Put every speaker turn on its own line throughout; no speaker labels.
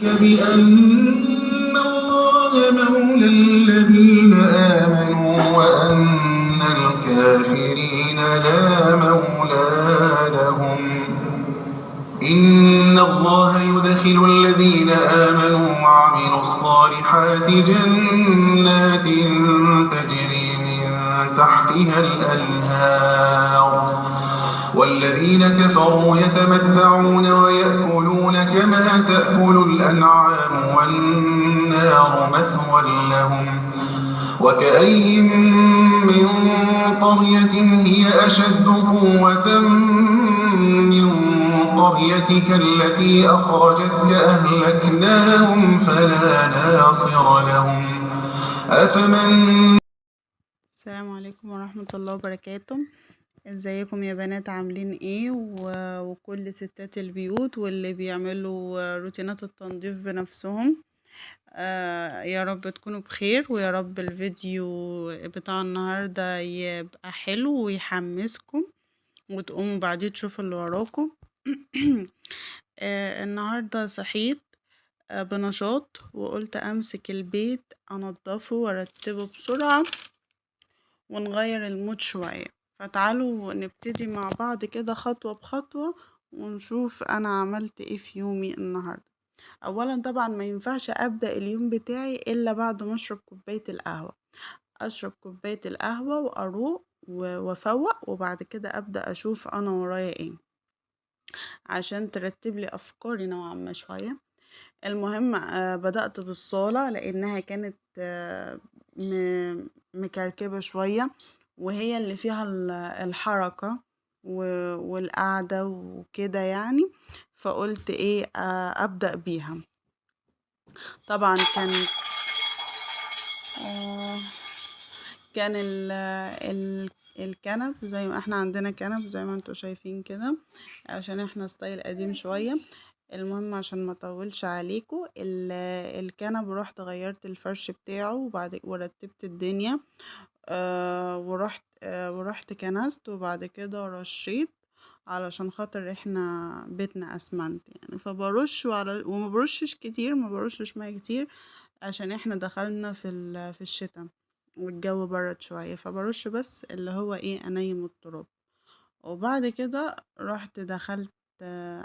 بأن الله مولى الذين آمنوا وأن الكافرين لا مولى لهم. إن الله يدخل الذين آمنوا وعملوا الصالحات جنات تجري من تحتها الأنهار، والذين كفروا يتمتعون ويأكلون كما تأكل الأنعام والنار مثوى لهم. وكأين من قرية هي أشد قوة من قريتك التي أخرجتك أهلكناهم فلا ناصر لهم.
السلام عليكم ورحمة الله وبركاته. ازيكم يا بنات؟ عاملين ايه؟ وكل ستات البيوت واللي بيعملوا روتينات التنظيف بنفسهم، يا رب تكونوا بخير، ويا رب الفيديو بتاع النهاردة يبقى حلو ويحمسكم وتقوموا بعديه تشوفوا اللي وراكم. النهاردة صحيت بنشاط وقلت امسك البيت انضفه وارتبه بسرعة ونغير المود شوية. فتعالوا نبتدي مع بعض كده خطوة بخطوة ونشوف انا عملت ايه في يومي النهاردة. اولا طبعا ما ينفعش ابدأ اليوم بتاعي الا بعد ما اشرب كوباية القهوة. اشرب كوباية القهوة واروق وافوق، وبعد كده ابدأ اشوف انا ورايا ايه عشان ترتب لي افكاري نوعا ما شوية. المهم بدأت بالصالة لأنها كانت مكركبة شوية، وهي اللي فيها الحركة والقعدة وكده يعني. فقلت ايه أبدأ بيها. طبعا آه، كان الكنب زي ما احنا عندنا كنب زي ما انتوا شايفين كده، عشان احنا ستايل قديم شوية. المهم عشان ما اطولش عليكم، الكنب رحت غيرت الفرش بتاعه وبعد ورتبت الدنيا. ورحت كنست وبعد كده رشيت، علشان خاطر احنا بيتنا اسمنت يعني. فبرش وما برشش كتير، ما برشش ميه كتير عشان احنا دخلنا في الشتاء والجو برد شوية، فبرش بس اللي هو ايه انيم التراب. وبعد كده رحت دخلت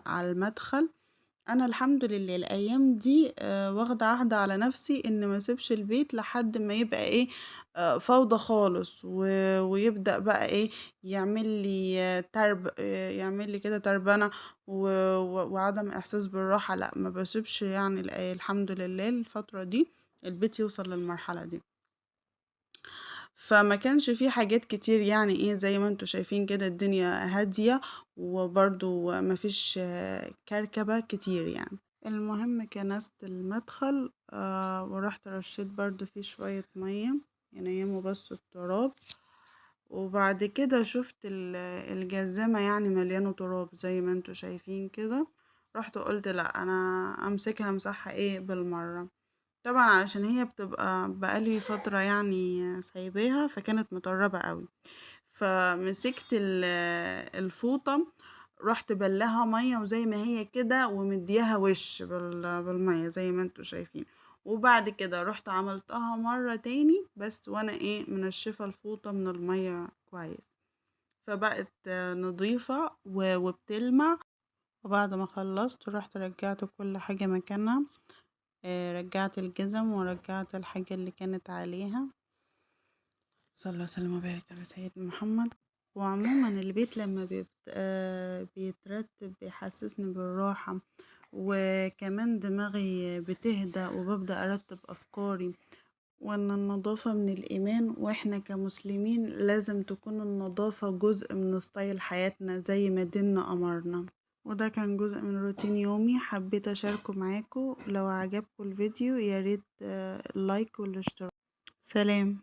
على المدخل. انا الحمد لله الايام دي واخده عهد على نفسي ان ما اسيبش البيت لحد ما يبقى ايه فوضى خالص ويبدا بقى ايه يعمل لي يعمل لي كده تربنه وعدم احساس بالراحه. لا ما بسيبش يعني الحمد لله الفتره دي البيت يوصل للمرحله دي. فما كانش فيه حاجات كتير يعني ايه زي ما انتوا شايفين كده، الدنيا هاديه وبرضو ما فيش كركبه كتير يعني. المهم كنست المدخل ورحت رشيت برضو فيه شوية مية ينيموا بس التراب. وبعد كده شفت الجزامة يعني مليانة تراب زي ما انتوا شايفين كده. رحت قلت لا انا امسكها امسحها ايه بالمرة. طبعا علشان هي بتبقى بقالي فترة يعني سايباها فكانت مطربة قوي. فمسكت الفوطة، رحت بلها مية وزي ما هي كده ومديها وش بالمية زي ما انتوا شايفين. وبعد كده رحت عملتها مرة تاني بس وانا ايه منشفة الفوطة من المية كويس، فبقت نظيفة وبتلمع. وبعد ما خلصت رحت رجعت كل حاجة مكانها. رجعت الجزم ورجعت الحاجة اللي كانت عليها. صلى الله وسلم وبارك على سيدنا محمد. وعموما البيت لما بيترتب بيحسسني بالراحة، وكمان دماغي بتهدى وببدأ أرتب أفكاري، وأن النظافة من الإيمان، وإحنا كمسلمين لازم تكون النظافة جزء من ستايل حياتنا زي ما ديننا أمرنا. وده كان جزء من روتين يومي حبيت أشاركه معاكم. لو عجبكم الفيديو ياريت اللايك والاشتراك. سلام.